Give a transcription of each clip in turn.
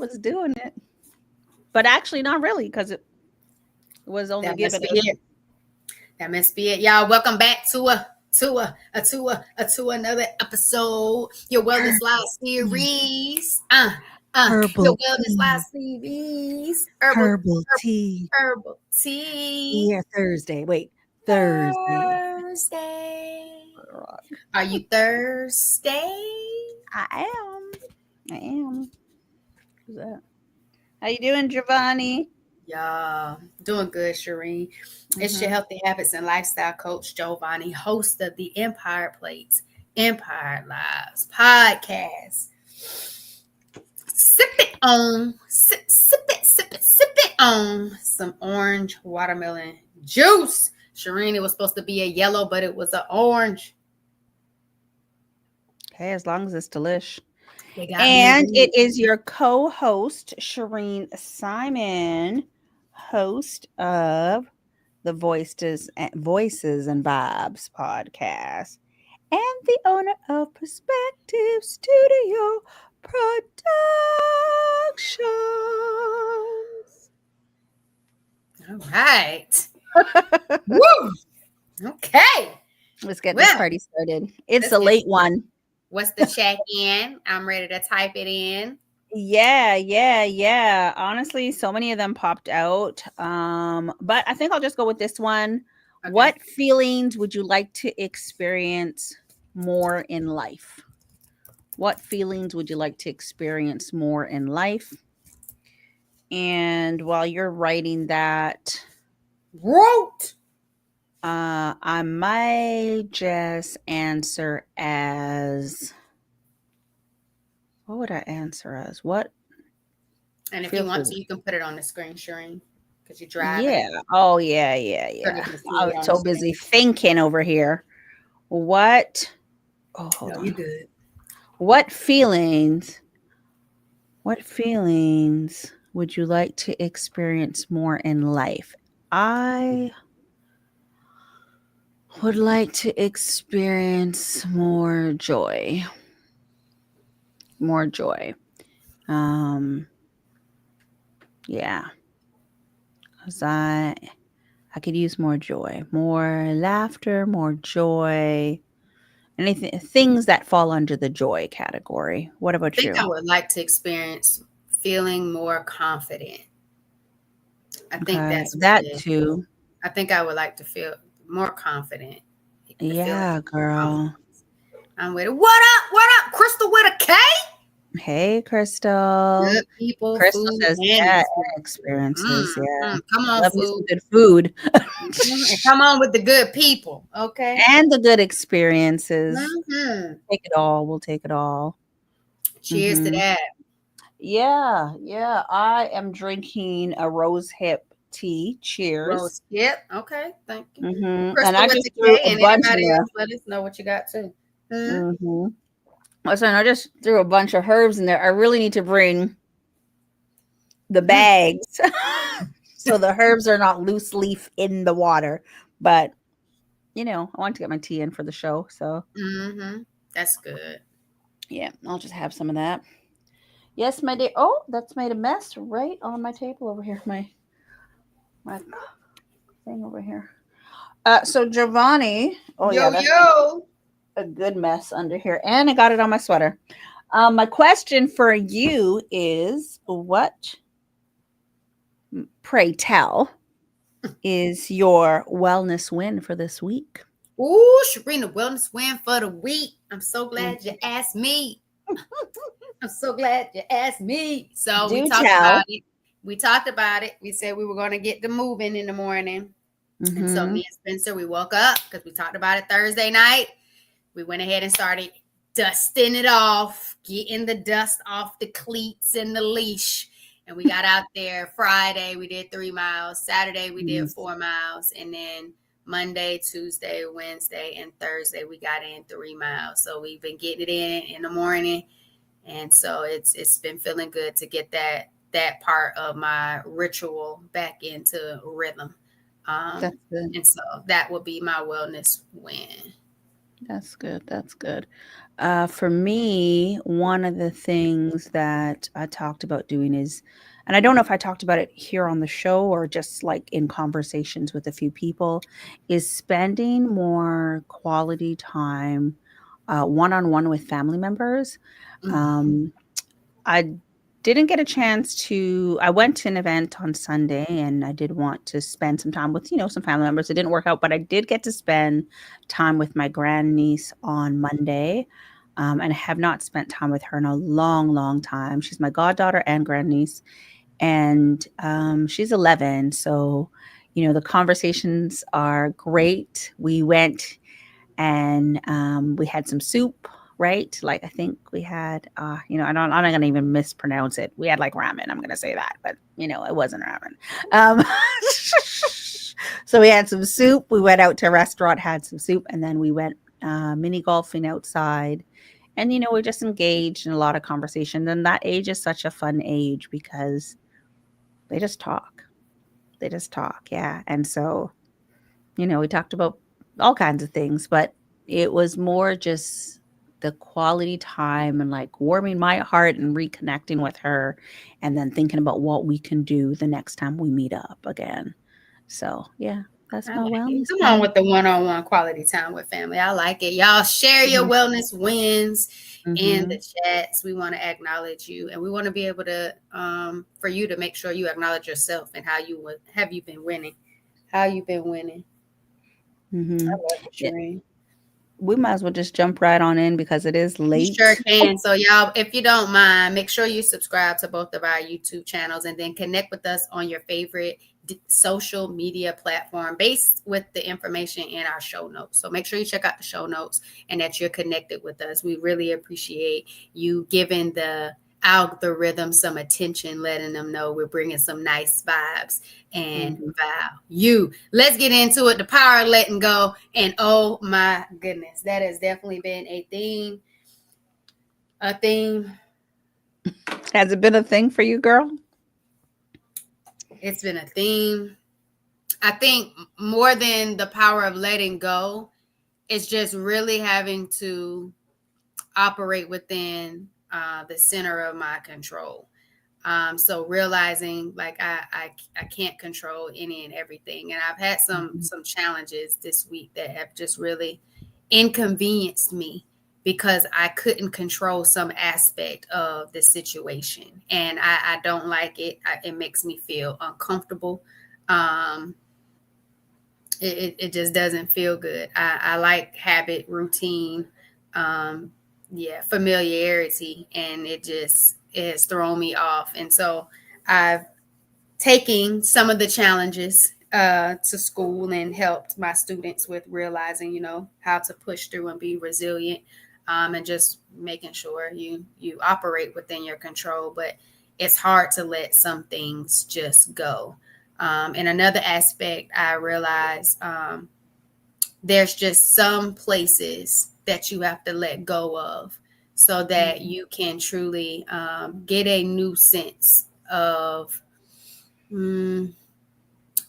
was doing it. But actually, not really, because it was only That given must be us. it. That must be it. Y'all, welcome back to another episode. Your Wellness Live series. Your Herbal Wellness Live tea. series. Herbal tea. Herbal tea. Yeah, Thursday. Wait, Thursday. Thursday. Are you thirsty? I am. Who's that? How you doing, Giovanni? Y'all, doing good, Shireen. It's your healthy habits and lifestyle coach, Giovanni, host of the Empire Plates, Empire Lives podcast. Sip it on some orange watermelon juice. Shireen, it was supposed to be a yellow, but it was an orange. Okay, as long as it's delish. They got And me. it is your co-host, Shireen Simon, host of the Voices and Vibes podcast, and the owner of Perspective Studio Productions. All right. Woo! Okay. Let's get this party started. It's a late one. What's the check-in? I'm ready to type it in. Yeah. Honestly, so many of them popped out. But I think I'll just go with this one. Okay. What feelings would you like to experience more in life? What feelings would you like to experience more in life? And while you're writing that, I might just answer as, what would I answer as? What? And if you want to, you can put it on the screen, Shireen, because you're driving. Yeah. Oh, yeah. I was so busy thinking over here. What? Oh, hold on. You're good. What feelings would you like to experience more in life? I would like to experience more joy. Yeah. Because I could use more joy, more laughter, more joy. Anything, things that fall under the joy category. What about you? I think I would like to experience feeling more confident. I think that's that too. I think I would like to feel more confident. Yeah, girl. I'm with it. What up? Crystal with a K? Hey, Crystal. Good people. Crystal food, says, yeah, experiences. Yeah. Come on, love food. Some good food. Come on with the good people. Okay. And the good experiences. Take it all. We'll take it all. Cheers to that. Yeah. I am drinking a rose hip tea. Cheers. Rose hip. Okay. Thank you. And I just threw a bunch of else. Let us know what you got too. Listen, I just threw a bunch of herbs in there. I really need to bring the bags so the herbs are not loose leaf in the water. But, I want to get my tea in for the show. So that's good. Yeah, I'll just have some of that. Yes, my dear. Oh, that's made a mess right on my table over here. My thing over here. So Giovanni. Oh, that's a good mess under here. And I got it on my sweater. My question for you is, what, pray tell, is your wellness win for this week? Ooh, Shireen, the wellness win for the week. I'm so glad you asked me. So we talked about it. We said we were going to get the moving in the morning. And so me and Spencer, we woke up because we talked about it Thursday night. We went ahead and started dusting it off, getting the dust off the cleats and the leash. And we got out there Friday. We did 3 miles. Saturday, we did 4 miles. And then Monday, Tuesday, Wednesday, and Thursday, we got in 3 miles. So we've been getting it in the morning. And so it's been feeling good to get that part of my ritual back into rhythm. That's good. And so that would be my wellness win. That's good. For me, one of the things that I talked about doing is, and I don't know if I talked about it here on the show or just like in conversations with a few people, is spending more quality time one on one with family members. Mm-hmm. Um, I didn't get a chance to. I went to an event on Sunday and I did want to spend some time with, some family members. It didn't work out, but I did get to spend time with my grandniece on Monday. And I have not spent time with her in a long, long time. She's my goddaughter and grandniece, and she's 11. So, the conversations are great. We went and we had some soup, right? Like I think we had, I'm not gonna even mispronounce it. We had like ramen. I'm gonna say that, but it wasn't ramen. So we had some soup. We went out to a restaurant, had some soup, and then we went mini golfing outside. And we just engaged in a lot of conversation. And that age is such a fun age because they just talk. They just talk, yeah. And so we talked about all kinds of things, but it was more just the quality time and like warming my heart and reconnecting with her and then thinking about what we can do the next time we meet up again. So, yeah, that's I my like it. wellness Come on day. with the one-on-one quality time with family. I like it. Y'all share your Mhm. wellness wins in the Mhm. chats. We want to acknowledge you, and we want to be able to, for you to make sure you acknowledge yourself and how you have you been winning. How you been winning. I Mhm. love it, Yeah, Shereen. we might as well just jump right on in because it is You sure late. can. So, y'all, if you don't mind, make sure you subscribe to both of our YouTube channels and then connect with us on your favorite social media platform based with the information in our show notes. So, make sure you check out the show notes and that you're connected with us. We really appreciate you giving the algorithm some attention, letting them know we're bringing some nice vibes and Mhm. value. Let's get into it. The power of letting go. And oh my goodness, that has definitely been a theme. A theme. Has it been a thing for you, girl? It's been a theme. I think more than the power of letting go, it's just really having to operate within the center of my control. So realizing like I can't control any and everything, and I've had Mhm. some challenges this week that have just really inconvenienced me because I couldn't control some aspect of the situation, and I don't like it. It makes me feel uncomfortable. Um, it just doesn't feel good. I like habit, routine, um, yeah, familiarity, and it has thrown me off. And so I've taken some of the challenges to school and helped my students with realizing, how to push through and be resilient, and just making sure you operate within your control. But it's hard to let some things just go. And another aspect I realized, there's just some places that you have to let go of so that Mhm. you can truly get a new sense of mm,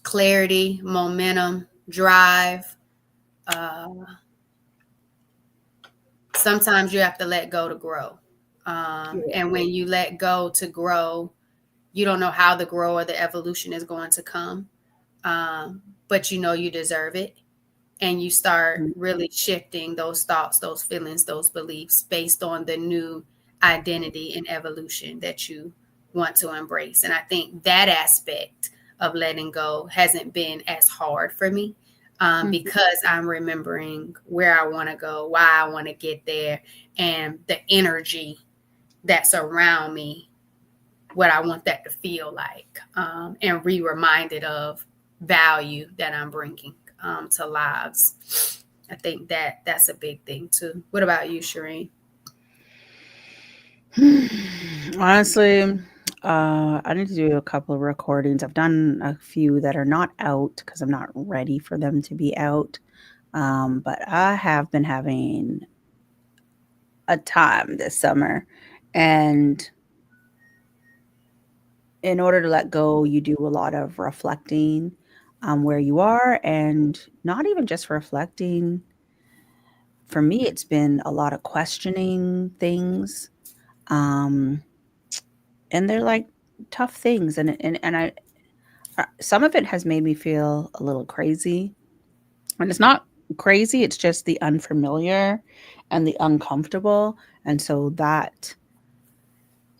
clarity, momentum, drive. Uh, Sometimes you have to let go to grow. Yeah. And when you let go to grow, you don't know how the grow or the evolution is going to come, but you deserve it. And you start Mhm. really shifting those thoughts, those feelings, those beliefs based on the new identity and evolution that you want to embrace. And I think that aspect of letting go hasn't been as hard for me, Mhm. because I'm remembering where I want to go, why I want to get there, and the energy that's around me, what I want that to feel like, and be reminded of value that I'm bringing to lives. I think that's a big thing too. What about you, Shereen? Honestly, I need to do a couple of recordings. I've done a few that are not out because I'm not ready for them to be out. But I have been having a time this summer, and in order to let go, you do a lot of reflecting where you are, and not even just reflecting. for me, it's been a lot of questioning things. Um, and they're like tough things. And some of it has made me feel a little crazy. And it's not crazy, it's just the unfamiliar and the uncomfortable. And so that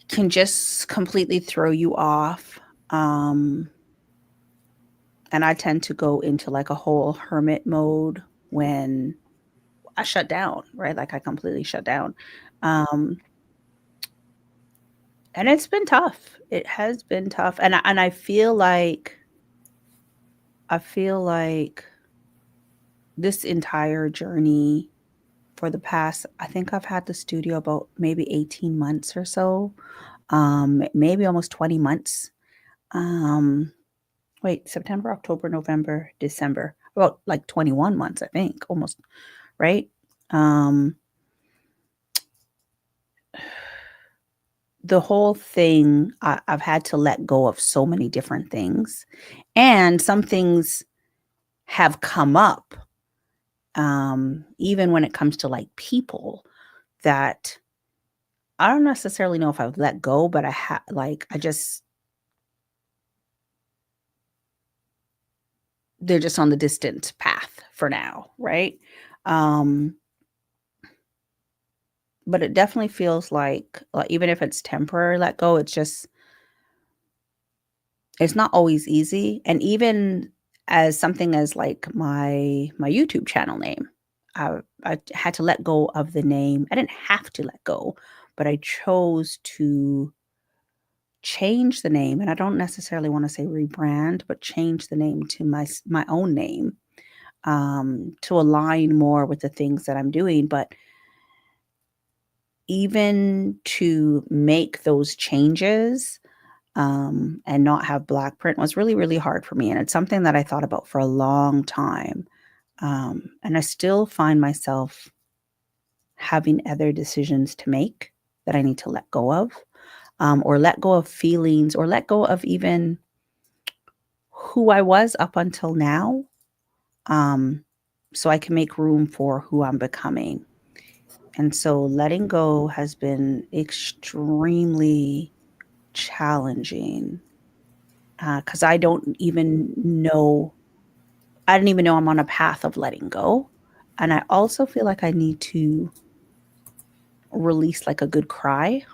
can just completely throw you off. Um, and I tend to go into like a whole hermit mode when I shut down, right? Like I completely shut down. Um, and it's been tough. It has been tough. And I feel like this entire journey for the past, I think I've had the studio about maybe 18 months or so. Maybe almost 20 months. Um, Wait, September, October, November, December. About like 21 months, I think, almost, right? Um, the whole thing, I've had to let go of so many different things. And some things have come up, even when it comes to like people that I don't necessarily know if I've let go, but I just, they're just on the distant path for now, right? Um, but it definitely feels like even if it's temporary let go, it's not always easy. And even as something as like my YouTube channel name, I had to let go of the name. I didn't have to let go, but I chose to change the name, and I don't necessarily want to say rebrand, but change the name to my own name, to align more with the things that I'm doing. But even to make those changes, and not have black print was really, really hard for me. And it's something that I thought about for a long time. And I still find myself having other decisions to make that I need to let go of, or let go of feelings, or let go of even who I was up until now, um, so I can make room for who I'm becoming. And so letting go has been extremely challenging, because I didn't even know I'm on a path of letting go. And I also feel like I need to release like a good cry.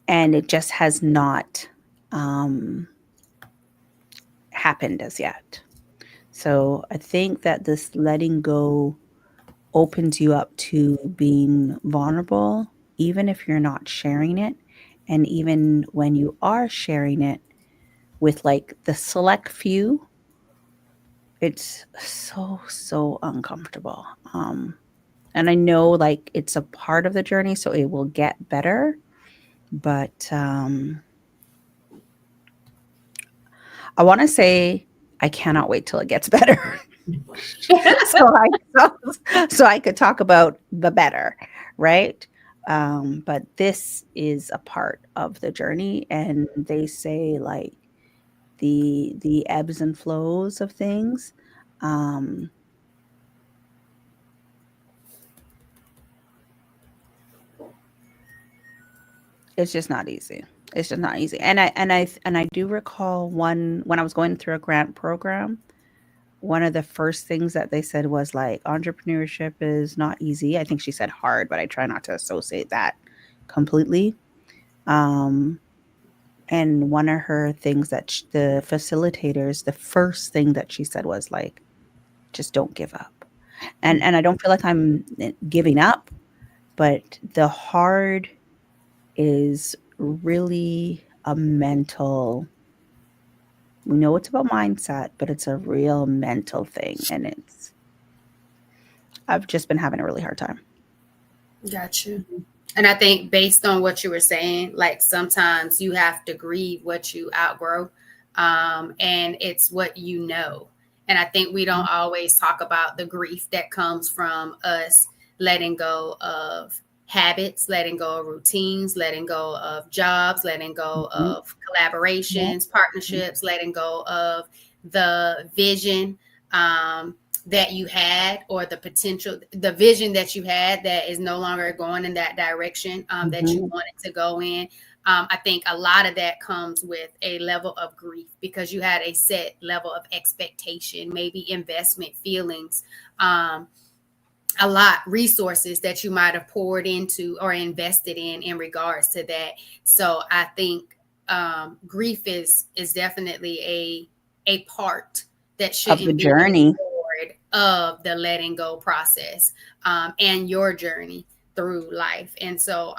And it just has not um, happened as yet. So I think that this letting go opens you up to being vulnerable, even if you're not sharing it. And even when you are sharing it with like the select few, it's so, so uncomfortable. And I know like it's a part of the journey, so it will get better. But I want to say I cannot wait till it gets better. so I so I could talk about the better, right? But this is a part of the journey, and they say like the ebbs and flows of things. Um, it's just not easy. It's just not easy. And I do recall one when I was going through a grant program. One of the first things that they said was like entrepreneurship is not easy. I think she said hard, but I try not to associate that completely. Um, and one of her things that the facilitators, the first thing that she said was like, just don't give up. And I don't feel like I'm giving up, but the hard is really a mental, we know it's about mindset, but it's a real mental thing. And I've just been having a really hard time. Got you. And I think based on what you were saying, like sometimes you have to grieve what you outgrow. And it's what you know. And I think we don't always talk about the grief that comes from us letting go of habits, letting go of routines, letting go of jobs, letting go Mhm. of Yeah. collaborations, partnerships, letting go of the vision, um, that you had, or the potential, the vision that you had that is no longer going in that direction that you wanted to go in. I think a lot of that comes with a level of grief because you had a set level of expectation, maybe investment feelings, a lot resources that you might have poured into or invested in regards to that. So I think grief is definitely a part that Of the shouldn't be journey. ignored of the letting go process and your journey through life. And so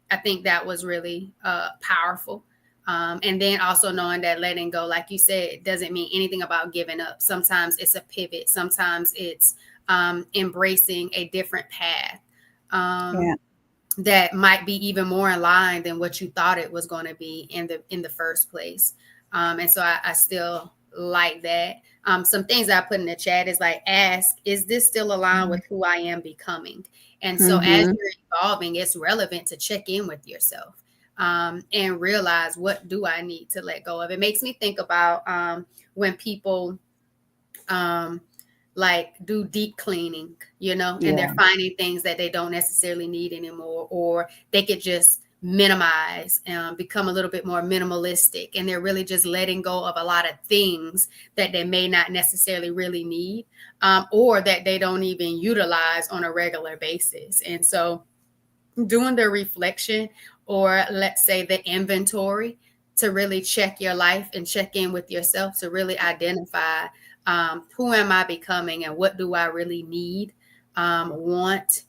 I think that was really powerful. And then also knowing that letting go, like you said, it doesn't mean anything about giving up. Sometimes it's a pivot. Sometimes it's embracing a different path that might be even more in line than what you thought it was going to be in the first place. And so I still like that. Some things I put in the chat is like, ask, is this still aligned with who I am becoming? And so as you're evolving, it's relevant to check in with yourself and realize, what do I need to let go of? It makes me think about when people like do deep cleaning, and they're finding things that they don't necessarily need anymore, or they could just minimize and become a little bit more minimalistic, and they're really just letting go of a lot of things that they may not necessarily really need, or that they don't even utilize on a regular basis. And so doing the reflection, or let's say the inventory, to really check your life and check in with yourself to really identify who am I becoming and what do I really need, want,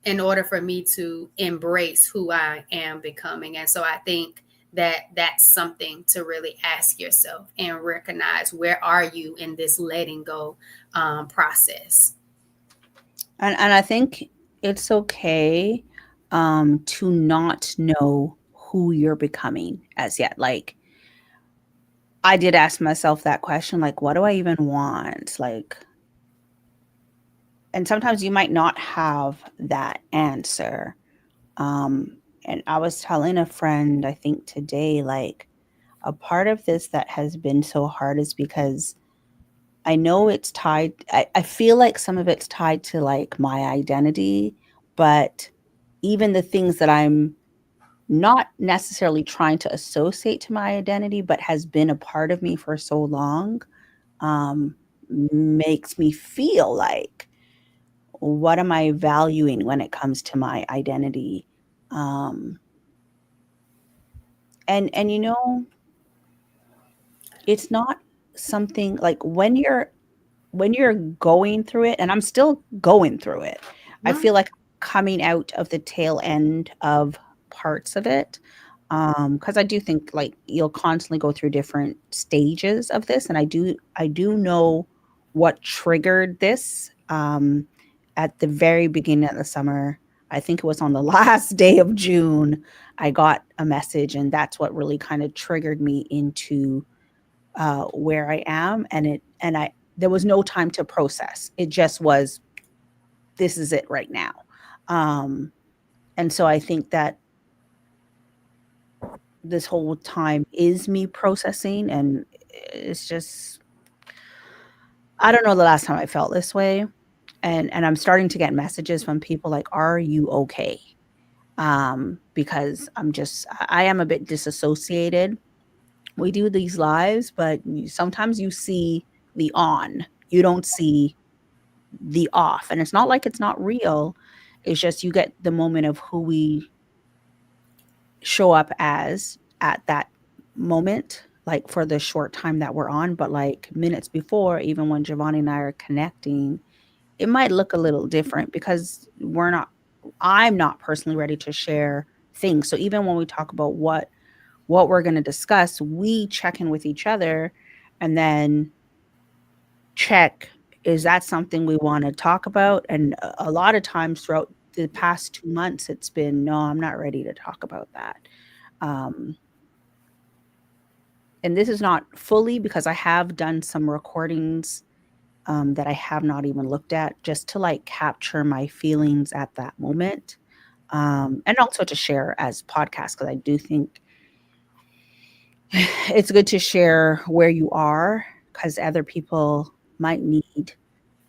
in order for me to embrace who I am becoming. And so I think that that's something to really ask yourself and recognize, where are you in this letting go process? And I think it's okay to not know who you're becoming as yet. Like, I did ask myself that question, like, what do I even want? Like, and sometimes you might not have that answer. And I was telling a friend, I think today, like, a part of this that has been so hard is because I know it's tied, I feel like some of it's tied to like my identity, but even the things that I'm not necessarily trying to associate to my identity, but has been a part of me for so long, um, makes me feel like, what am I valuing when it comes to my identity? Um, and it's not something like when you're going through it, and I'm still going through it. I feel like coming out of the tail end of parts of it. Because I do think like you'll constantly go through different stages of this, and I do know what triggered this. At the very beginning of the summer, I think it was on the last day of June, I got a message, and that's what really kind of triggered me into where I am, and I there was no time to process. It just was, this is it right now. Um, and so I think that this whole time is me processing, and it's just, I don't know the last time I felt this way. And I'm starting to get messages from people like, "Are you okay?" Because I am a bit disassociated. We do these lives, but sometimes you see the on, you don't see the off. And it's not like it's not real. It's just you get the moment of who we show up as at that moment, like for the short time that we're on. But like minutes before, even when Giovanni and I are connecting, it might look a little different because I'm not personally ready to share things. So even when we talk about what we're going to discuss, we check in with each other and then check, is that something we want to talk about? And a lot of times throughout the past 2 months, it's been, no, I'm not ready to talk about that. Um, and this is not fully because I have done some recordings that I have not even looked at, just to like capture my feelings at that moment. And also to share as podcasts, because I do think it's good to share where you are, because other people might need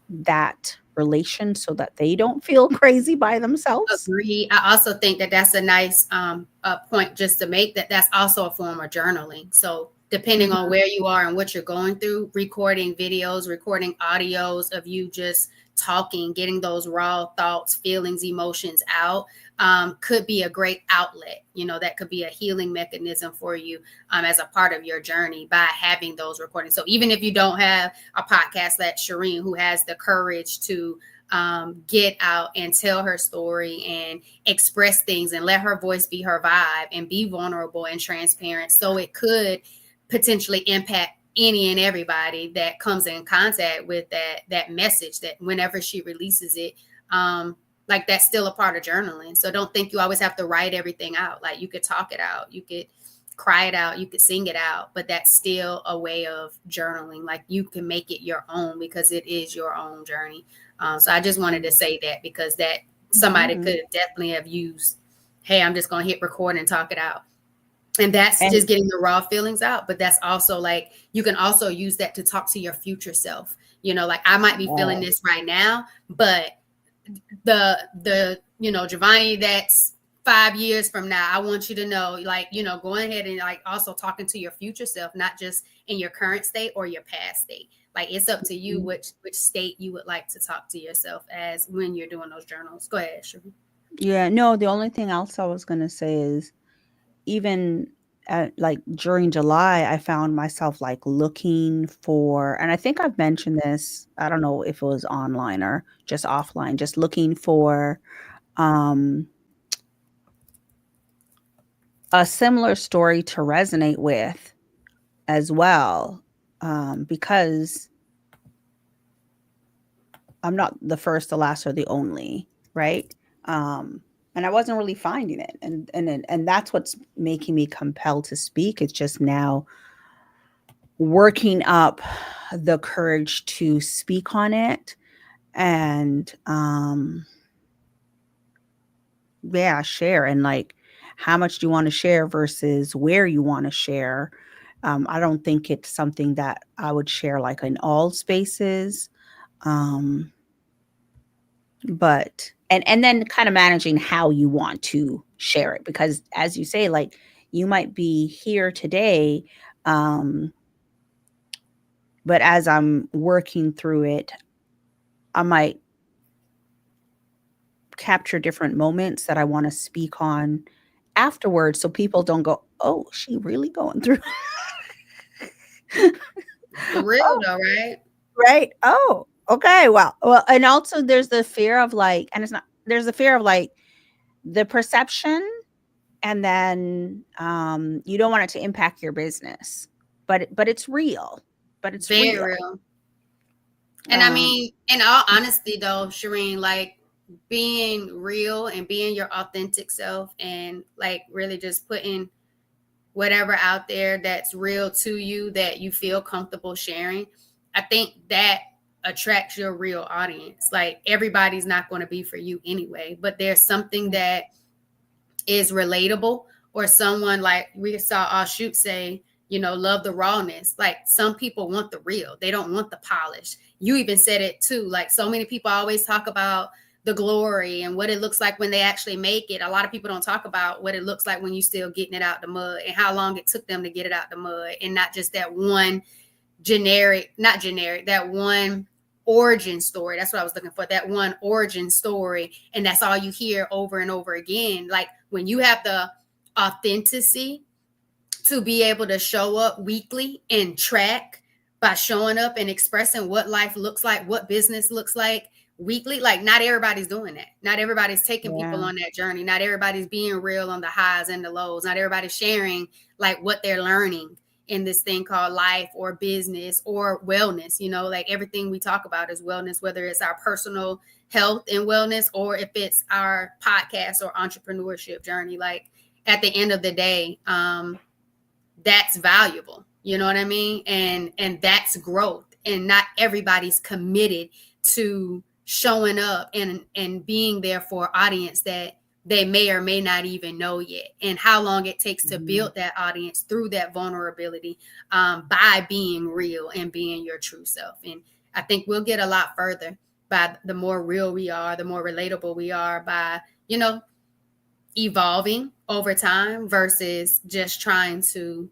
that relation so that they don't feel crazy by themselves. Agree. I also think that that's a nice point just to make, that that's also a form of journaling. So depending on where you are and what you're going through, recording videos, recording audios of you just talking, getting those raw thoughts, feelings, emotions out, could be a great outlet. You know, that could be a healing mechanism for you as a part of your journey by having those recordings. So even if you don't have a podcast like Shireen, who has the courage to get out and tell her story and express things and let her voice be her vibe and be vulnerable and transparent, so it could potentially impact any and everybody that comes in contact with that message, that whenever she releases it, like that's still a part of journaling. So don't think you always have to write everything out. Like you could talk it out, you could cry it out, you could sing it out, but that's still a way of journaling. Like you can make it your own because it is your own journey. So I just wanted to say that, because that somebody could definitely have used, hey, I'm just going to hit record and talk it out. And that's just getting the raw feelings out. But that's also like, you can also use that to talk to your future self. You know, like I might be feeling this right now, but the Giovanni that's 5 years from now, I want you to know, like, go ahead and like also talking to your future self, not just in your current state or your past state. Like it's up to you which state you would like to talk to yourself as when you're doing those journals. Go ahead, Shireen. Yeah, no, the only thing else I was going to say is even like during July, I found myself like looking for, and I think I've mentioned this, I don't know if it was online or just offline, just looking for a similar story to resonate with as well, because I'm not the first, the last, or the only, right? And I wasn't really finding it, and that's what's making me compelled to speak. It's just now working up the courage to speak on it, and share. And like, how much do you want to share versus where you want to share? I don't think it's something that I would share like in all spaces. But and then kind of managing how you want to share it, because as you say, like you might be here today, but as I'm working through it, I might capture different moments that I want to speak on afterwards, so people don't go, oh, she really going through For real though, right? right? Oh, okay. Well, and also there's the fear of like, and it's not, there's the fear of like the perception, and then you don't want it to impact your business, but it's real, but it's Very real. real. And I mean, in all honesty though, Shireen, like being real and being your authentic self and like really just putting whatever out there that's real to you, that you feel comfortable sharing, I think that attracts your real audience. Like everybody's not going to be for you anyway, but there's something that is relatable, or someone like we saw our shoot say, love the rawness. Like some people want the real, they don't want the polish. You even said it too, like so many people always talk about the glory and what it looks like when they actually make it. A lot of people don't talk about what it looks like when you still getting it out the mud, and how long it took them to get it out the mud, and not just that one that one origin story. That's what I was looking for, that one origin story. And that's all you hear over and over again. Like when you have the authenticity to be able to show up weekly and track by showing up and expressing what life looks like, what business looks like weekly. Like not everybody's doing that. Not everybody's taking people on that journey. Not everybody's being real on the highs and the lows. Not everybody's sharing like what they're learning in this thing called life or business or wellness. Like everything we talk about is wellness, whether it's our personal health and wellness, or if it's our podcast or entrepreneurship journey. Like at the end of the day, that's valuable. You know what I mean? And that's growth. And not everybody's committed to showing up and being there for an audience that they may or may not even know yet, and how long it takes to build that audience through that vulnerability, by being real and being your true self. And I think we'll get a lot further by the more real we are, the more relatable we are, by, you know, evolving over time versus just trying to,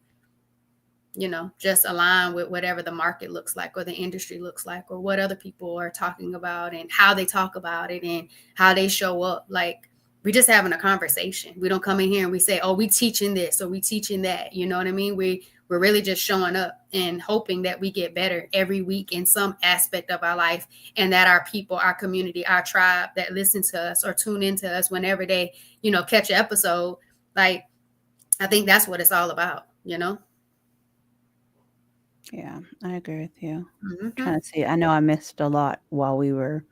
you know, just align with whatever the market looks like or the industry looks like or what other people are talking about and how they talk about it and how they show up. Like, we just having a conversation. We don't come in here and we say, oh, we teaching this or we teaching that. You know what I mean? We're really just showing up and hoping that we get better every week in some aspect of our life, and that our people, our community, our tribe that listen to us or tune into us whenever they, you know, catch an episode. Like, I think that's what it's all about, you know? Yeah, I agree with you. Mm-hmm. Trying to see. I know I missed a lot while we were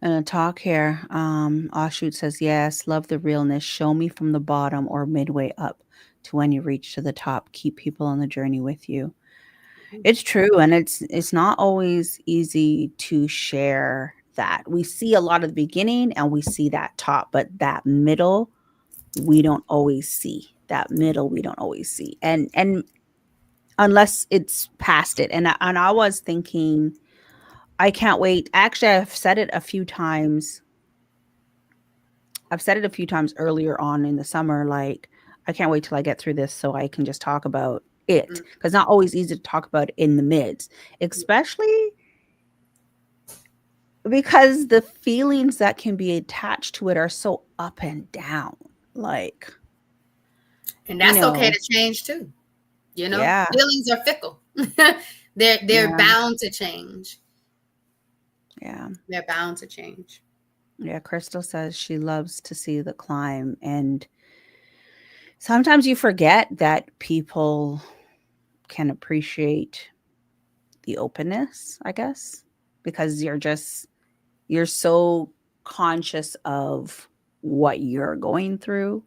in a talk here. Offshoot says, yes, love the realness. Show me from the bottom or midway up to when you reach to the top. Keep people on the journey with you. It's true, and it's not always easy to share that. We see a lot of the beginning and we see that top, but that middle we don't always see. That middle we don't always see. And unless it's past it. And I was thinking, I can't wait. Actually, I've said it a few times. I've said it a few times earlier on in the summer, like, I can't wait till I get through this so I can just talk about it. Because not always easy to talk about in the mids, especially because the feelings that can be attached to it are so up and down. Like, and that's okay to change too. You know, yeah. Feelings are fickle. they're bound to change. Yeah. They're bound to change. Yeah, Crystal says she loves to see the climb, and sometimes you forget that people can appreciate the openness, I guess, because you're so conscious of what you're going through.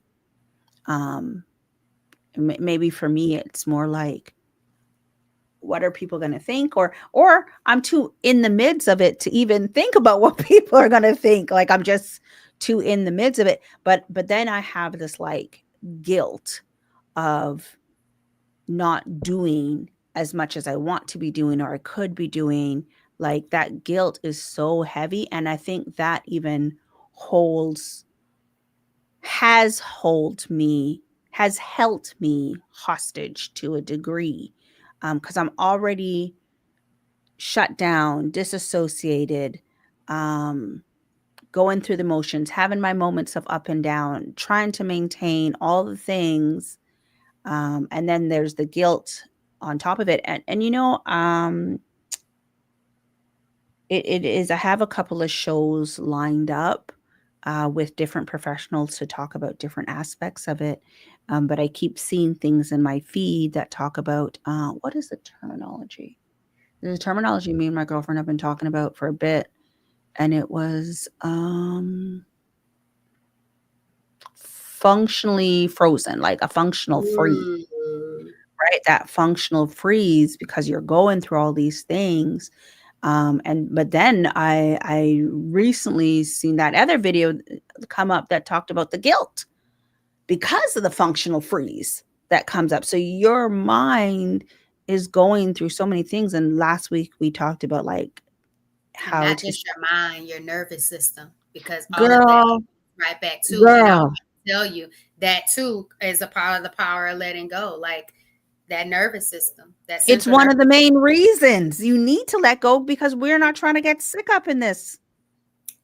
Maybe for me it's more like, what are people going to think, or I'm too in the midst of it to even think about what people are going to think. Like, I'm just too in the midst of it, but then I have this like guilt of not doing as much as I want to be doing or I could be doing. Like, that guilt is so heavy, and I think that even has held me hostage to a degree, because I'm already shut down, disassociated, going through the motions, having my moments of up and down, trying to maintain all the things. And then there's the guilt on top of it. And you know, it is, I have a couple of shows lined up with different professionals to talk about different aspects of it. But I keep seeing things in my feed that talk about, what is the terminology? There's a terminology me and my girlfriend have been talking about for a bit, and it was functionally frozen, like a functional freeze, right? That functional freeze, because you're going through all these things. But then I recently seen that other video come up that talked about the guilt because of the functional freeze that comes up. So your mind is going through so many things. And last week we talked about like And how not to, just your mind, your nervous system, because all of that girl, right back to, and I'll tell you that too is a part of the power of letting go. Like, that nervous system, it's one of the main reasons you need to let go, because we're not trying to get sick up in this.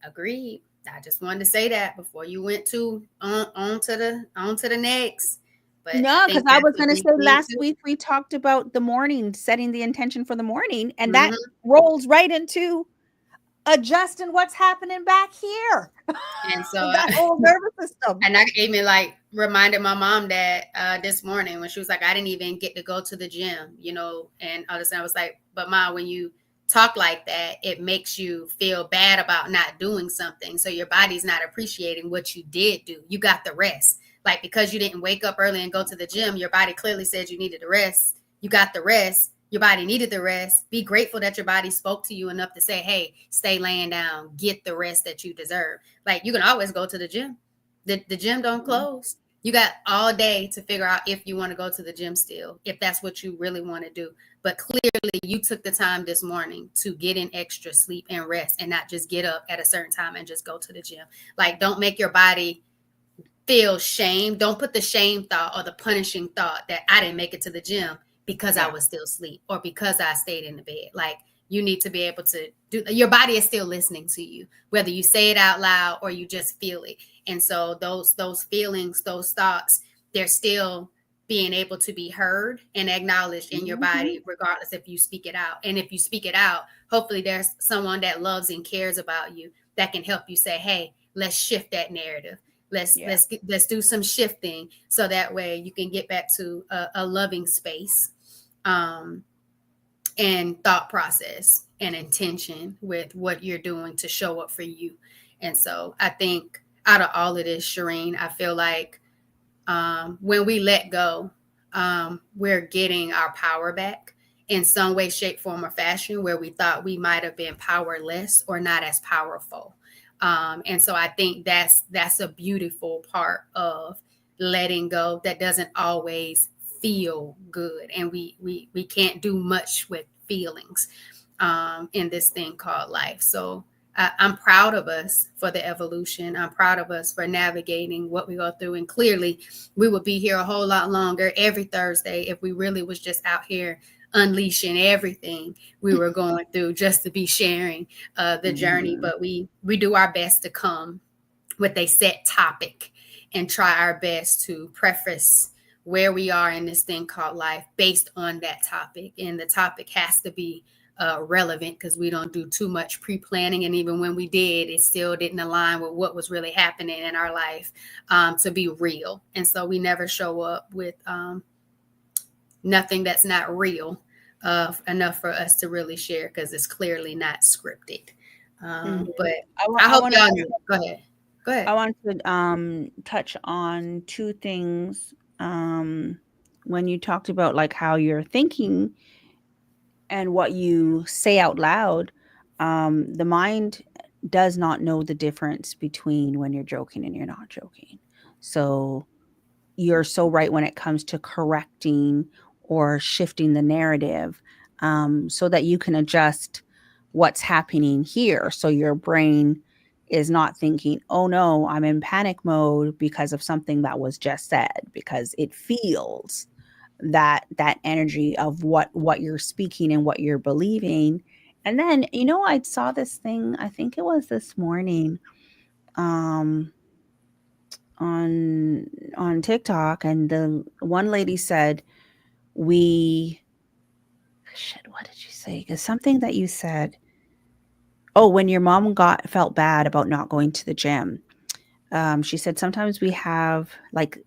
Agreed. I just wanted to say that before you went to on to the next. But No, because I was going to say last week we talked about the morning, setting the intention for the morning, and that rolls right into adjusting what's happening back here. And so that whole nervous system. And I even like reminded my mom that this morning when she was like, I didn't even get to go to the gym, you know, and all this. And I was like, but Ma, when you talk like that, it makes you feel bad about not doing something. So your body's not appreciating what you did do. You got the rest. Like, because you didn't wake up early and go to the gym, your body clearly said you needed the rest. You got the rest. Your body needed the rest. Be grateful that your body spoke to you enough to say, hey, stay laying down, get the rest that you deserve. Like, you can always go to the gym. The gym don't close. You got all day to figure out if you want to go to the gym still, if that's what you really want to do. But clearly, you took the time this morning to get in extra sleep and rest and not just get up at a certain time and just go to the gym. Like, don't make your body feel shame. Don't put the shame thought or the punishing thought that I didn't make it to the gym because I was still asleep or because I stayed in the bed. Like, you need to be able to do, your body is still listening to you, whether you say it out loud or you just feel it. And so those feelings, those thoughts, they're still being able to be heard and acknowledged in your body, regardless if you speak it out. And if you speak it out, hopefully there's someone that loves and cares about you that can help you say, hey, let's shift that narrative. Let's do some shifting so that way you can get back to a loving space, and thought process and intention with what you're doing to show up for you. And so I think out of all of this, Shireen, I feel like when we let go, we're getting our power back in some way, shape, form, or fashion where we thought we might have been powerless or not as powerful. And so I think that's a beautiful part of letting go that doesn't always feel good. And we can't do much with feelings in this thing called life. So I'm proud of us for the evolution. I'm proud of us for navigating what we go through. And clearly we would be here a whole lot longer every Thursday if we really was just out here unleashing everything we were going through just to be sharing the journey. But we do our best to come with a set topic and try our best to preface where we are in this thing called life based on that topic. And the topic has to be relevant because we don't do too much pre-planning. And even when we did, it still didn't align with what was really happening in our life, to be real. And so we never show up with nothing that's not real enough for us to really share because it's clearly not scripted. But I hope y'all know. Go ahead. I want to touch on two things. When you talked about like how you're thinking and what you say out loud, the mind does not know the difference between when you're joking and you're not joking. So you're so right when it comes to correcting or shifting the narrative, so that you can adjust what's happening here. So your brain is not thinking, oh no, I'm in panic mode because of something that was just said, because it feels that energy of what you're speaking and what you're believing. And then, I saw this thing, I think it was this morning, um on TikTok, and the one lady said, we shit, what did you say? Because something that you said, oh, when your mom felt bad about not going to the gym, she said sometimes we have like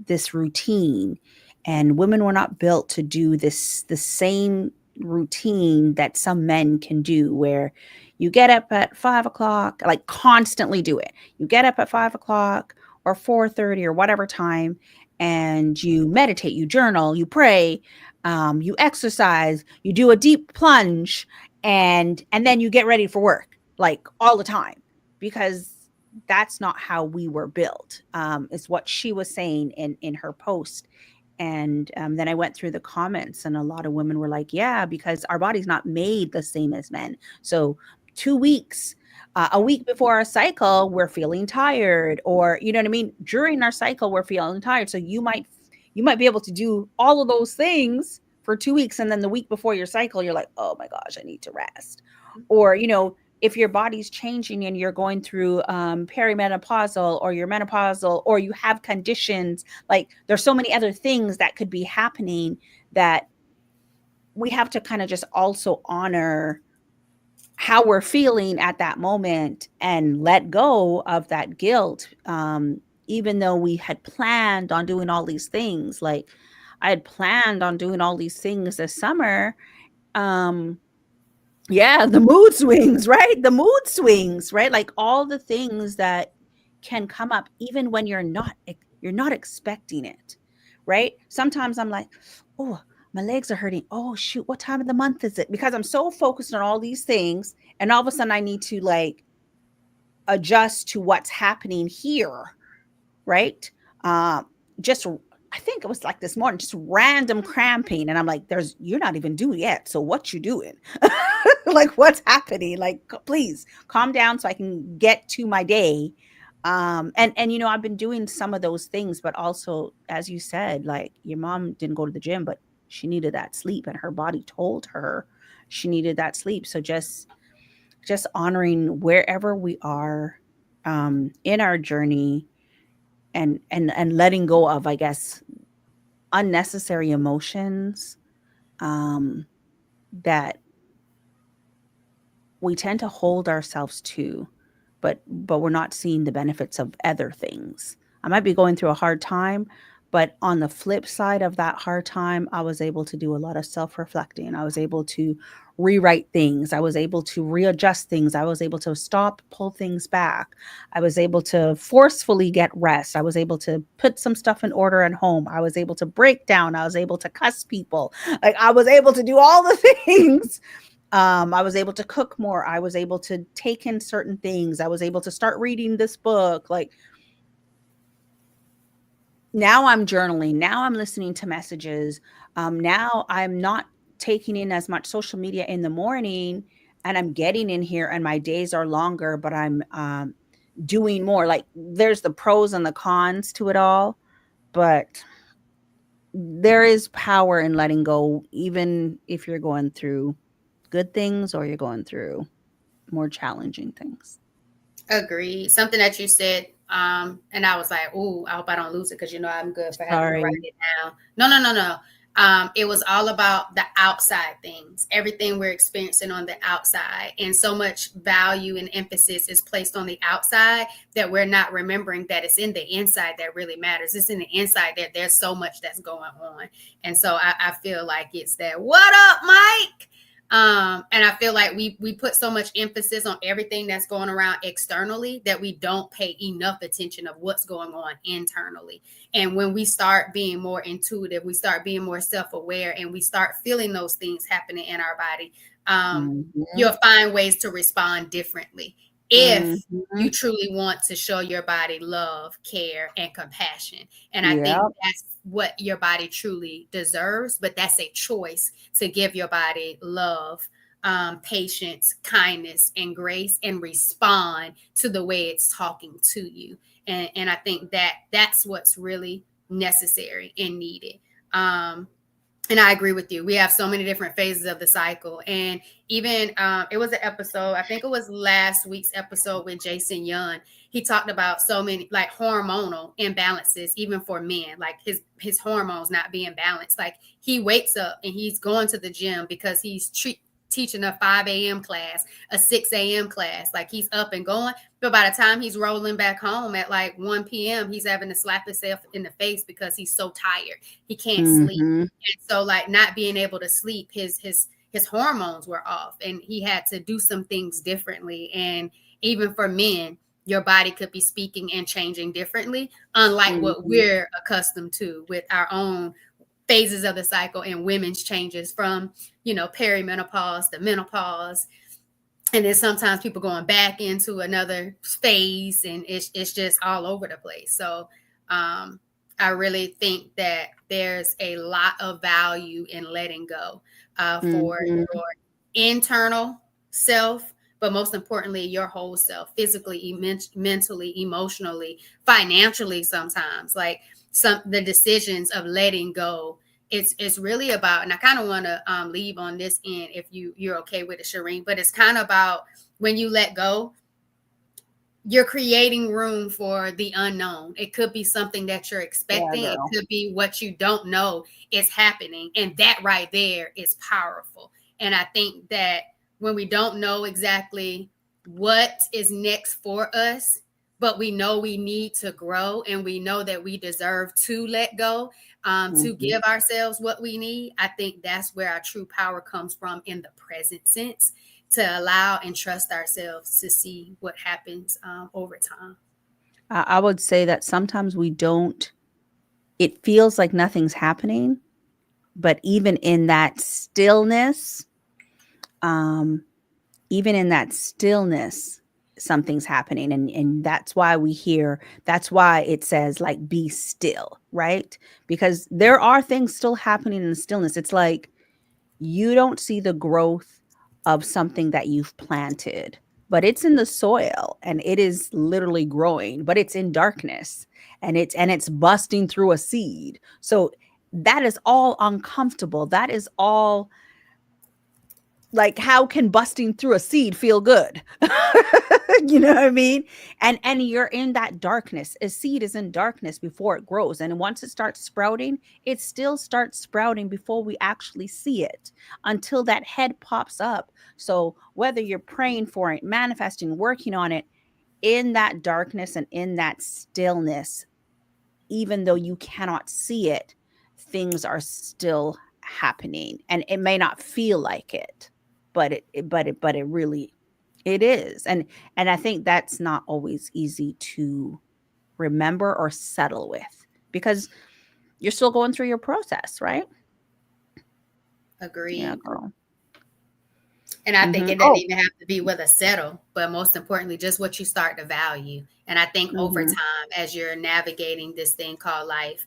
this routine, and women were not built to do the same routine that some men can do, where you get up at 5 o'clock, like constantly do it. You get up at 5 o'clock or 4:30 or whatever time, and you meditate, you journal, you pray, you exercise, you do a deep plunge, and then you get ready for work, like all the time, because that's not how we were built, is what she was saying in her post. And then I went through the comments, and a lot of women were like, yeah, because our body's not made the same as men. So 2 weeks, a week before our cycle, we're feeling tired, or you know what I mean, during our cycle we're feeling tired. So you might be able to do all of those things for 2 weeks, and then the week before your cycle you're like, oh my gosh, I need to rest. Or if your body's changing and you're going through perimenopausal, or you're menopausal, or you have conditions, like there's so many other things that could be happening, that we have to kind of just also honor how we're feeling at that moment and let go of that guilt. Even though we had planned on doing all these things, like I had planned on doing all these things this summer. Yeah, the mood swings, right? The mood swings, right? Like all the things that can come up even when you're not expecting it, right? Sometimes I'm like, "Oh, my legs are hurting. Oh, shoot, what time of the month is it?" Because I'm so focused on all these things, and all of a sudden I need to like adjust to what's happening here, right? just, I think it was like this morning, just random cramping. And I'm like, you're not even due yet. So what you doing? Like, what's happening? Like, please calm down so I can get to my day. And I've been doing some of those things, but also, as you said, like, your mom didn't go to the gym, but she needed that sleep, and her body told her she needed that sleep. So just honoring wherever we are in our journey, and letting go of, I guess, unnecessary emotions um, that we tend to hold ourselves to, but we're not seeing the benefits of other things. I might be going through a hard time, but on the flip side of that hard time, I was able to do a lot of self-reflecting. I was able to rewrite things. I was able to readjust things. I was able to stop, pull things back. I was able to forcefully get rest. I was able to put some stuff in order at home. I was able to break down. I was able to cuss people. Like, I was able to do all the things. I was able to cook more. I was able to take in certain things. I was able to start reading this book. Like, now I'm journaling. Now I'm listening to messages. Now I'm not taking in as much social media in the morning, and I'm getting in here, and my days are longer, but I'm doing more. Like, there's the pros and the cons to it all, but there is power in letting go, even if you're going through good things or you're going through more challenging things. Agreed. Something that you said, and I was like, "Ooh, I hope I don't lose it," because I'm good for having to Sorry. write it down. No, no, no, no. It was all about the outside things, everything we're experiencing on the outside, and so much value and emphasis is placed on the outside that we're not remembering that it's in the inside that really matters. It's in the inside that there's so much that's going on, and so I feel like it's that. What up, Mike? And I feel like we put so much emphasis on everything that's going around externally that we don't pay enough attention of what's going on internally. And when we start being more intuitive, we start being more self-aware, and we start feeling those things happening in our body, you'll find ways to respond differently if you truly want to show your body love, care, and compassion. And I think that's what your body truly deserves, but that's a choice to give your body love, patience, kindness, and grace, and respond to the way it's talking to you. And I think that that's what's really necessary and needed. And I agree with you. We have so many different phases of the cycle. And even it was an episode, I think it was last week's episode with Jason Young. He talked about so many like hormonal imbalances, even for men, like his hormones not being balanced. Like, he wakes up and he's going to the gym because he's teaching a 5 a.m. class, a 6 a.m. class. Like, he's up and going. But by the time he's rolling back home at like 1 p.m., he's having to slap himself in the face because he's so tired. He can't sleep. And so, like, not being able to sleep, his hormones were off, and he had to do some things differently. And even for men, your body could be speaking and changing differently, unlike what we're accustomed to with our own phases of the cycle, and women's changes from, perimenopause to menopause. And then sometimes people going back into another phase, and it's just all over the place. So I really think that there's a lot of value in letting go for your internal self, but most importantly, your whole self, physically, mentally, emotionally, financially. Sometimes, like, the decisions of letting go, it's really about, and I kind of want to leave on this end, if you're okay with it, Shireen, but it's kind of about, when you let go, you're creating room for the unknown. It could be something that you're expecting. It could be what you don't know is happening. And that right there is powerful. And I think that when we don't know exactly what is next for us, but we know we need to grow, and we know that we deserve to let go, to give ourselves what we need, I think that's where our true power comes from, in the present sense, to allow and trust ourselves to see what happens over time. I would say that sometimes we don't, it feels like nothing's happening, but even in that stillness, something's happening. And that's why we hear, that's why it says like be still, right? Because there are things still happening in the stillness. It's like you don't see the growth of something that you've planted, but it's in the soil and it is literally growing, but it's in darkness, and it's busting through a seed. So that is all uncomfortable. That is all, like, how can busting through a seed feel good? You know what I mean? And you're in that darkness. A seed is in darkness before it grows, and once it starts sprouting, it still starts sprouting before we actually see it, until that head pops up. So whether you're praying for it, manifesting, working on it, in that darkness and in that stillness, even though you cannot see it, things are still happening, and it may not feel like it, but it really, it is. And I think that's not always easy to remember or settle with, because you're still going through your process, right? Yeah, Agreed. girl. And I think Mm-hmm. it doesn't even have to be with a settle, but most importantly, just what you start to value. And I think over Mm-hmm. time, as you're navigating this thing called life,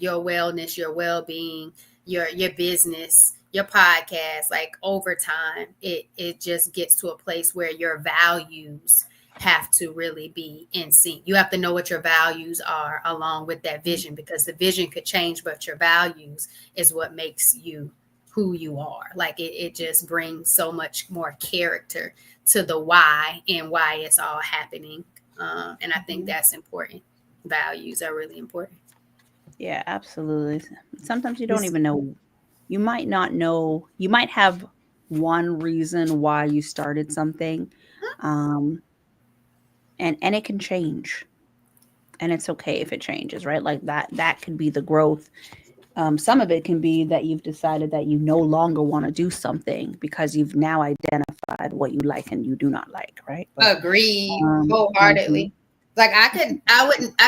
your wellness, your well-being, your business, your podcast, like over time, it just gets to a place where your values have to really be in sync. You have to know what your values are along with that vision, because the vision could change, but your values is what makes you who you are. Like it just brings so much more character to the why and why it's all happening. And I think that's important. Values are really important. Yeah, absolutely. Sometimes you don't even know, you might not know, you might have one reason why you started something, um and it can change, and it's okay if it changes, right? Like that could be the growth. Some of it can be that you've decided that you no longer want to do something because you've now identified what you like and you do not like, right? But Agreed mhm, wholeheartedly. Like I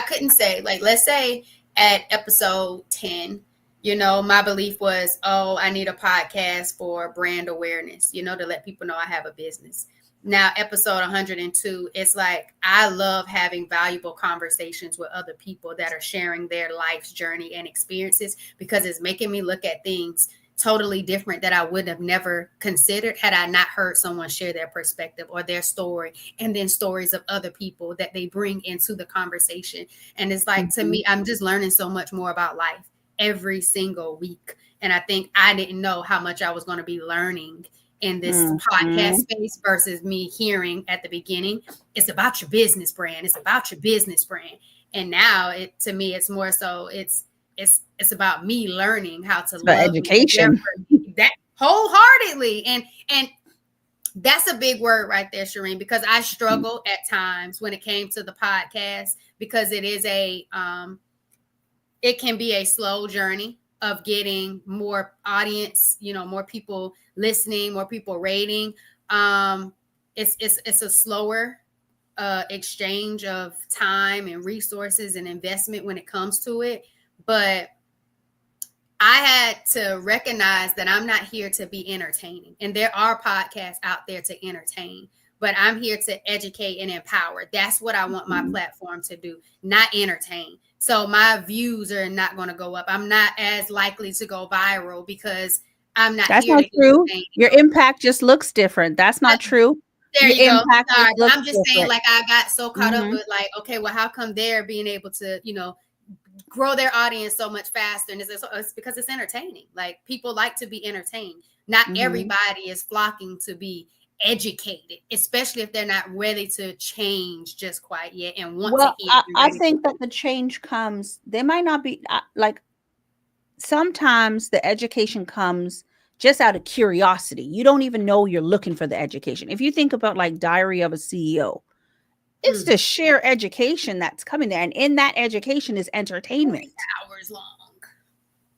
couldn't say, like, let's say at episode 10, my belief was, oh, I need a podcast for brand awareness, to let people know I have a business. Now, episode 102, it's like I love having valuable conversations with other people that are sharing their life's journey and experiences, because it's making me look at things totally different that I would have never considered had I not heard someone share their perspective or their story, and then stories of other people that they bring into the conversation. And it's like, to mhm, me, I'm just learning so much more about life every single week. And I think I didn't know how much I was going to be learning in this podcast mhm. space versus me hearing at the beginning, it's about your business brand. It's about your business brand. And now to me, it's more so it's about me learning how to It's about love me and care education. for that wholeheartedly. And that's a big word right there, Shireen, because I struggle at times when it came to the podcast, because it can be a slow journey of getting more audience, more people listening, more people rating. It's a slower exchange of time and resources and investment when it comes to it. But I had to recognize that I'm not here to be entertaining. And there are podcasts out there to entertain, but I'm here to educate and empower. That's what I want my Mhm. platform to do, not entertain. So my views are not going to go up. I'm not as likely to go viral because I'm not That's here not to true. entertain. Your impact just looks different. That's not true. There Your you go. impact Sorry. just looks I'm just saying, different. like, I got so caught up Mhm. with, like, okay, well, how come they're being able to, grow their audience so much faster? And it's because it's entertaining. Like, people like to be entertained. Not Mhm. everybody is flocking to be educated, especially if they're not ready to change just quite yet and want to Well, hear and I ready to. think that the change comes, they might not be like, sometimes the education comes just out of curiosity. You don't even know you're looking for the education. If you think about like Diary of a CEO, it's Mm, the sheer education that's coming there. And in that education is 40 entertainment. hours long.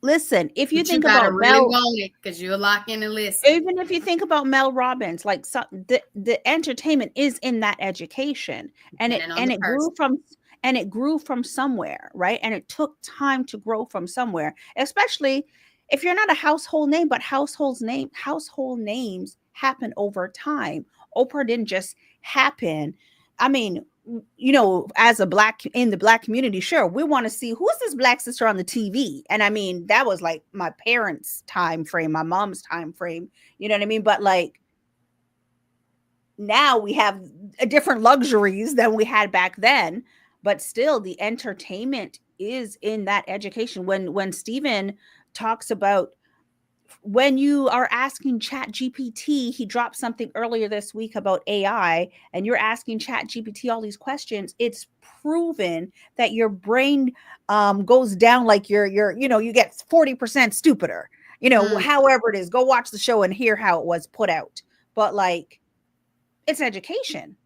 Listen, if you But you think got to about really Mel, want it because you'll lock in and listen. even if you think about Mel Robbins, like the entertainment is in that education, and Depending on and the it grew person. from, and it grew from somewhere, right? And it took time to grow from somewhere, especially if you're not a household name, but household names happen over time. Oprah didn't just happen. I mean, as a black in the black community, sure, we want to see who's this black sister on the TV. And I mean, that was like my parents' time frame, my mom's time frame. You know what I mean? But like now we have different luxuries than we had back then, but still the entertainment is in that education. When Stephen talks about when you are asking chat gpt, he dropped something earlier this week about AI, and you're asking chat gpt all these questions, it's proven that your brain goes down, like you get 40% stupider, however it is. Go watch the show and hear how it was put out. But like, it's education.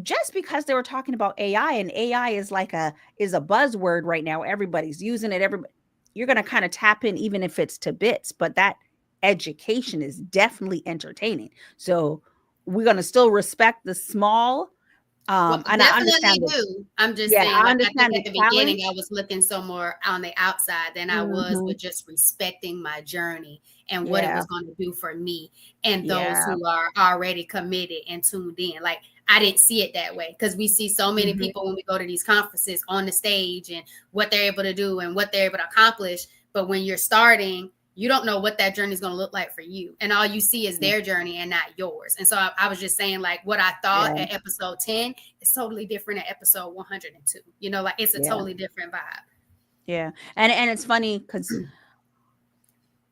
Just because they were talking about AI, and AI is like a buzzword right now, everybody's using it, everybody, you're going to kind of tap in, even if it's to bits, but that education is definitely entertaining. So we're going to still respect the small, Well, and I definitely understand the, do. I'm just yeah, saying, I like, I think understand the at the beginning I challenge. was looking so more on the outside than I was Hmm. with just respecting my journey and what it Yeah, was going to do for me and those yeah. who are already committed and tuned in. Like, I didn't see it that way because we see so many Hmm. people when we go to these conferences on the stage and what they're able to do and what they're able to accomplish. But when you're starting, you don't know what that journey is going to look like for you. And all you see is Yeah, their journey and not yours. And so I was just saying, like, what I thought yeah, at episode 10 is totally different at episode 102. Like, it's a yeah, totally different vibe. yeah. And it's funny because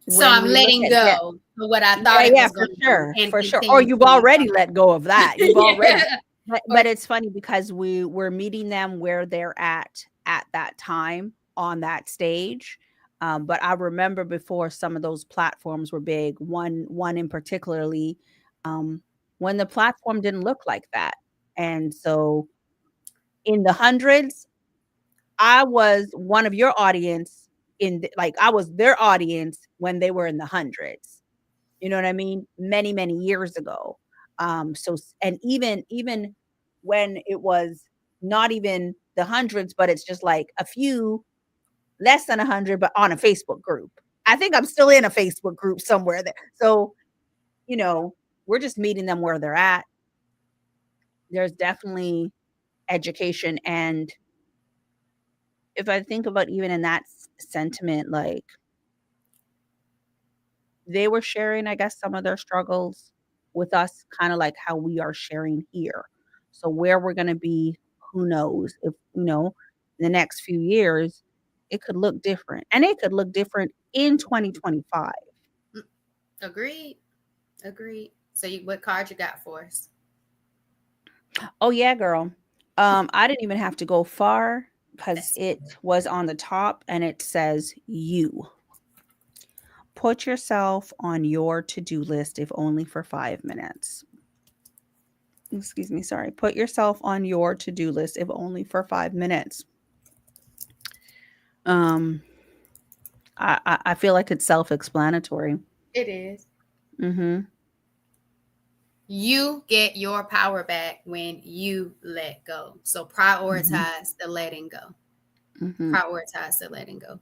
So when I'm we look letting at that, go of what I yeah, thought it yeah, was going to be and for sure. Or continue you've to already evolve. let go of that. You've already, Yeah. Or but it's funny because we're meeting them where they're at that time on that stage. But I remember before some of those platforms were big. One in particularly, um, when the platform didn't look like that, and so in the hundreds, I was one of your audience like I was their audience when they were in the hundreds. You know what I mean? Many, many years ago. And even when it was not even the hundreds, but it's just like a few less than 100, but on a Facebook group. I think I'm still in a Facebook group somewhere there. So, you know, we're just meeting them where they're at. There's definitely education. And if I think about even in that sentiment, like they were sharing, I guess, some of their struggles with us, kind of like how we are sharing here. So where we're going to be, who knows? If in the next few years, it could look different, and it could look different in 2025. agreed. Agreed. So what card you got for us? Oh yeah, girl. I didn't even have to go far because That's it was on the top, and it says you. Put yourself on your to-do list, if only for 5 minutes. Excuse me, sorry. Put yourself on your to-do list, if only for 5 minutes. Um, I feel like it's self-explanatory. it is. Mm-hmm. You get your power back when you let go. So Mm-hmm. prioritize the letting go. Mm-hmm. Prioritize the letting go.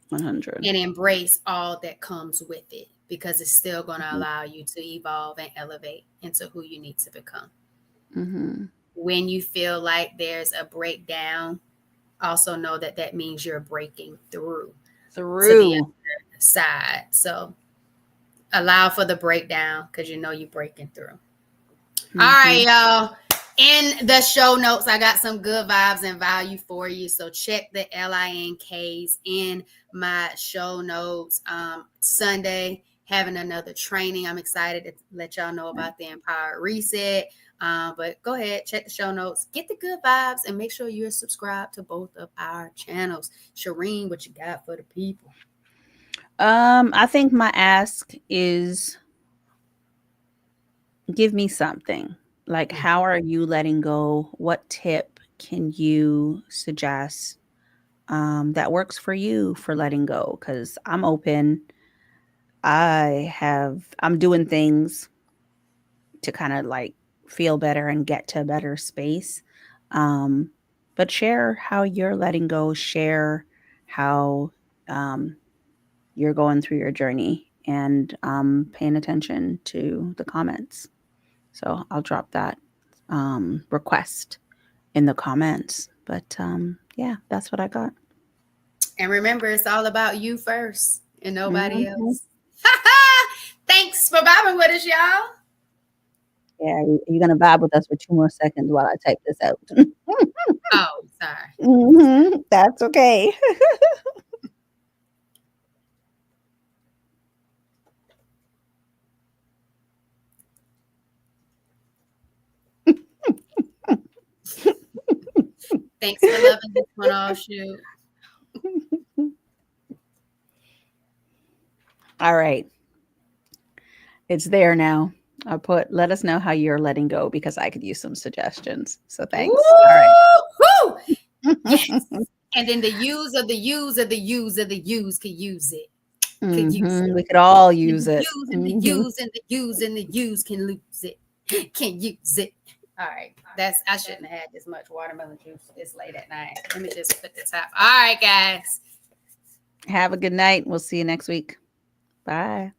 100. And embrace all that comes with it because it's still going to Mm-hmm. allow you to evolve and elevate into who you need to become. Mm-hmm. When you feel like there's a breakdown, also know that that means you're breaking through to the Through. other side. So allow for the breakdown because you know you're breaking through. All Mm-hmm. right, y'all. In the show notes, I got some good vibes and value for you. So check the LINKs in my show notes. Sunday, having another training. I'm excited to let y'all know about the Empowered Reset. But go ahead, check the show notes, get the good vibes, and make sure you're subscribed to both of our channels. Shireen, what you got for the people? I think my ask is give me something. Like, how are you letting go? What tip can you suggest that works for you for letting go? Because I'm open. I'm doing things to kind of like feel better and get to a better space. Um, but share how you're letting go, share how um, you're going through your journey, and paying attention to the comments. So I'll drop that request in the comments. But yeah, that's what I got. And remember, it's all about you first and nobody Mm-hmm. else. Thanks for vibing with us, y'all. Yeah, you're gonna vibe with us for 2 more seconds while I type this out. Oh, sorry. That's okay. Thanks for loving this one offshoot. All right. It's there now. I'll let us know how you're letting go because I could use some suggestions. So thanks. Woo! Yes. And then the use of the use of the use of the use could use it. Could use it. We could all And use the it. use and the use and the use and the use can lose it. Can use it. All right. I shouldn't have had this much watermelon juice this late at night. Let me just put the top. All right, guys. Have a good night. We'll see you next week. Bye.